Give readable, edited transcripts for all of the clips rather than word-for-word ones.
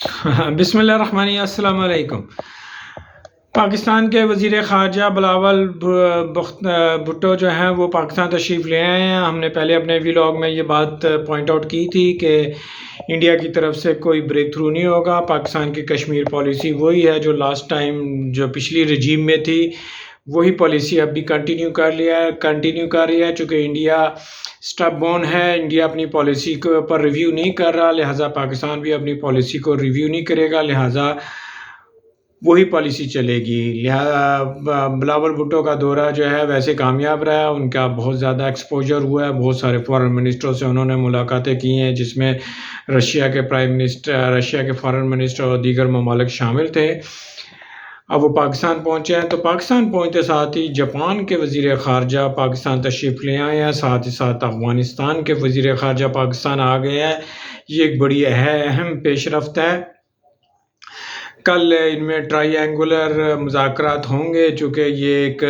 بسم اللہ الرحمن الرحیم، السلام علیکم۔ پاکستان کے وزیر خارجہ بلاول بھٹو جو ہیں وہ پاکستان تشریف لے آئے ہیں۔ ہم نے پہلے اپنے ویلاگ میں یہ بات پوائنٹ آؤٹ کی تھی کہ انڈیا کی طرف سے کوئی بریک تھرو نہیں ہوگا۔ پاکستان کی کشمیر پالیسی وہی ہے جو لاسٹ ٹائم جو پچھلی رجیم میں تھی، وہی پالیسی اب بھی کنٹینیو کر رہی ہے۔ چونکہ انڈیا اسٹپ بون ہے، انڈیا اپنی پالیسی کے اوپر ریویو نہیں کر رہا، لہٰذا پاکستان بھی اپنی پالیسی کو ریویو نہیں کرے گا، لہٰذا وہی پالیسی چلے گی۔ لہٰذا بلاول بھٹو کا دورہ جو ہے ویسے کامیاب رہا، ان کا بہت زیادہ ایکسپوجر ہوا ہے، بہت سارے فارن منسٹروں سے انہوں نے ملاقاتیں کی ہیں، جس میں رشیا کے پرائم منسٹر، رشیا کے فارن منسٹر اور دیگر ممالک شامل تھے۔ اب وہ پاکستان پہنچے ہیں، تو پاکستان پہنچتے ساتھ ہی جاپان کے وزیر خارجہ پاکستان تشریف لے آئے ہیں، ساتھ ہی ساتھ افغانستان کے وزیر خارجہ پاکستان آ گئے ہیں۔ یہ ایک بڑی اہم پیش رفت ہے۔ کل ان میں ٹرائی اینگولر مذاکرات ہوں گے، چونکہ یہ ایک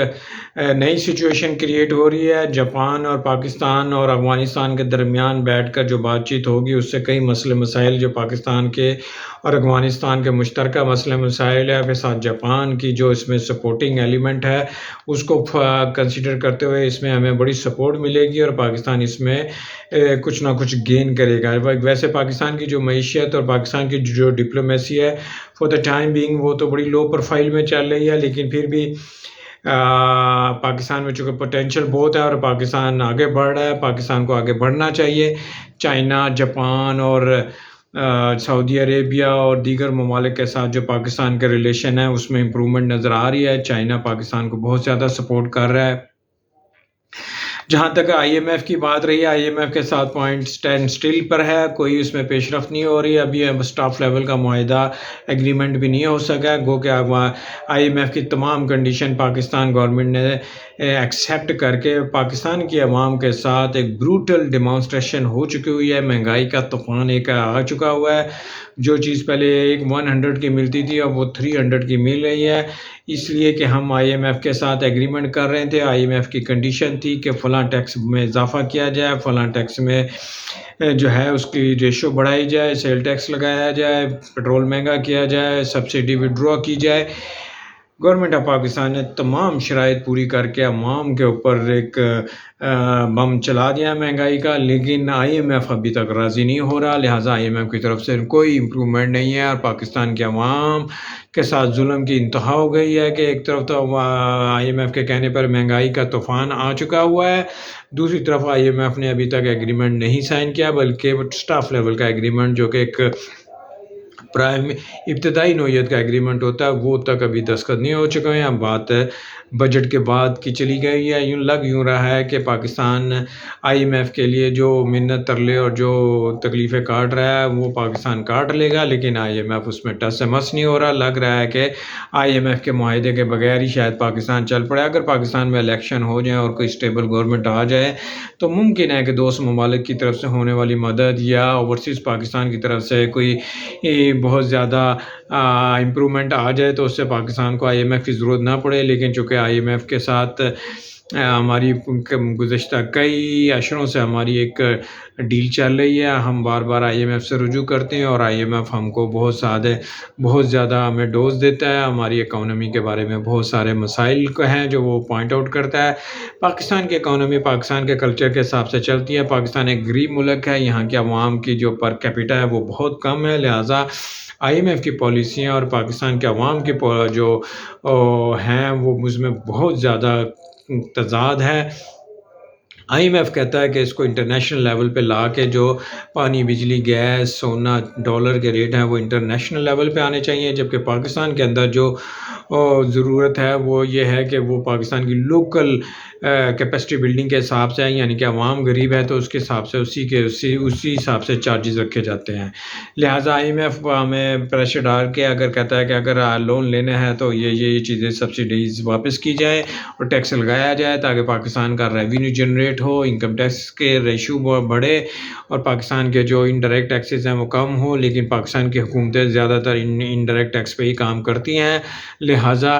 نئی سچویشن کریٹ ہو رہی ہے۔ جاپان اور پاکستان اور افغانستان کے درمیان بیٹھ کر جو بات چیت ہوگی، اس سے کئی مسئلے مسائل جو پاکستان کے اور افغانستان کے مشترکہ مسئلے مسائل ہے، کے ساتھ جاپان کی جو اس میں سپورٹنگ ایلیمنٹ ہے، اس کو کنسیڈر کرتے ہوئے اس میں ہمیں بڑی سپورٹ ملے گی اور پاکستان اس میں کچھ نہ کچھ گین کرے گا۔ ویسے پاکستان کی جو معیشت اور پاکستان کی جو ڈپلومیسی ہے، فور دا ٹائم بینگ وہ تو بڑی لو پروفائل میں چل رہی ہے، لیکن پھر بھی پاکستان میں چونکہ پوٹینشیل بہت ہے اور پاکستان آگے بڑھ رہا ہے، پاکستان کو آگے بڑھنا چاہیے۔ چائنا، جاپان اور سعودی عربیہ اور دیگر ممالک کے ساتھ جو پاکستان کے ریلیشن ہے، اس میں امپرومنٹ نظر آ رہی ہے۔ چائنا پاکستان کو بہت زیادہ سپورٹ کر رہا ہے۔ جہاں تک آئی ایم ایف کی بات رہی ہے، آئی ایم ایف کے ساتھ پوائنٹ اسٹینڈ اسٹل پر ہے، کوئی اس میں پیش رفت نہیں ہو رہی، ابھی اسٹاف لیول کا معاہدہ ایگریمنٹ بھی نہیں ہو سکا ہے۔ گو کہ آئی ایم ایف کی تمام کنڈیشن پاکستان گورنمنٹ نے ایکسیپٹ کر کے پاکستان کی عوام کے ساتھ ایک بروٹل ڈیمانسٹریشن ہو چکی ہوئی ہے۔ مہنگائی کا طوفان ایک آ چکا ہوا ہے، جو چیز پہلے 100 کی ملتی تھی اب وہ 300 کی مل رہی ہے، اس لیے کہ ہم آئی ایم ایف کے ساتھ ایگریمنٹ کر رہے تھے۔ آئی ایم ایف کی کنڈیشن تھی کہ فلاں ٹیکس میں اضافہ کیا جائے، فلاں ٹیکس میں جو ہے اس کی ریشو بڑھائی جائے، سیل ٹیکس لگایا جائے، پیٹرول مہنگا کیا جائے، سبسڈی وڈرا کی جائے۔ گورنمنٹ آف پاکستان نے تمام شرائط پوری کر کے عوام کے اوپر ایک بم چلا دیا مہنگائی کا، لیکن آئی ایم ایف ابھی تک راضی نہیں ہو رہا، لہٰذا آئی ایم ایف کی طرف سے کوئی امپرومنٹ نہیں ہے اور پاکستان کے عوام کے ساتھ ظلم کی انتہا ہو گئی ہے کہ ایک طرف تو آئی ایم ایف کے کہنے پر مہنگائی کا طوفان آ چکا ہوا ہے، دوسری طرف آئی ایم ایف نے ابھی تک ایگریمنٹ نہیں سائن کیا، بلکہ اسٹاف لیول کا ایگریمنٹ جو کہ ایک ابتدائی نوعیت کا ایگریمنٹ ہوتا ہے، وہ تک ابھی دستخط نہیں ہو چکے ہیں۔ اب بات بجٹ کے بعد کی چلی گئی ہے، یوں رہا ہے کہ پاکستان آئی ایم ایف کے لیے جو منت ترلے اور جو تکلیفیں کاٹ رہا ہے وہ پاکستان کاٹ لے گا، لیکن آئی ایم ایف اس میں ٹس سے مس نہیں ہو رہا۔ لگ رہا ہے کہ آئی ایم ایف کے معاہدے کے بغیر ہی شاید پاکستان چل پڑے۔ اگر پاکستان میں الیکشن ہو جائیں اور کوئی اسٹیبل گورنمنٹ آ جائے تو ممکن ہے کہ دوست ممالک کی طرف سے ہونے والی مدد یا اوورسیز پاکستان کی طرف سے کوئی بہت زیادہ امپرومنٹ آ جائے تو اس سے پاکستان کو آئی ایم ایف کی ضرورت نہ پڑے، لیکن چونکہ آئی ایم ایف کے ساتھ ہماری گزشتہ کئی اشروں سے ہماری ایک ڈیل چل رہی ہے، ہم بار بار آئی ایم ایف سے رجوع کرتے ہیں اور آئی ایم ایف ہم کو بہت زیادہ ہمیں ڈوز دیتا ہے، ہماری اکانومی کے بارے میں بہت سارے مسائل ہیں جو وہ پوائنٹ آؤٹ کرتا ہے۔ پاکستان کی اکانومی پاکستان کے کلچر کے حساب سے چلتی ہے، پاکستان ایک غریب ملک ہے، یہاں کے عوام کی جو پر کیپیٹا ہے وہ بہت کم ہے، لہٰذا آئی ایم ایف کی پالیسیاں اور پاکستان کے عوام کی جو ہیں وہ اس میں بہت زیادہ تضاد ہے۔ آئی ایم ایف کہتا ہے کہ اس کو انٹرنیشنل لیول پہ لا کے جو پانی، بجلی، گیس، سونا، ڈالر کے ریٹ ہیں وہ انٹرنیشنل لیول پہ آنے چاہیے، جبکہ پاکستان کے اندر جو ضرورت ہے وہ یہ ہے کہ وہ پاکستان کی لوکل کیپیسٹی بلڈنگ کے حساب سے ہے، یعنی کہ عوام غریب ہے تو اس کے حساب سے اسی حساب سے چارجز رکھے جاتے ہیں۔ لہٰذا آئی ایم ایف ہمیں پریشر ڈال کے اگر کہتا ہے کہ اگر لون لینا ہے تو یہ چیزیں سبسڈیز واپس کی جائے اور ٹیکس لگایا جائے تاکہ پاکستان کا ریونیو جنریٹ ہو، انکم ٹیکس کے ریشو بڑھے اور پاکستان کے جو انڈائریکٹ ٹیکسز ہیں وہ کم ہو، لیکن پاکستان کی حکومتیں زیادہ تر انڈائریکٹ ٹیکس پہ ہی کام کرتی ہیں، لہٰذا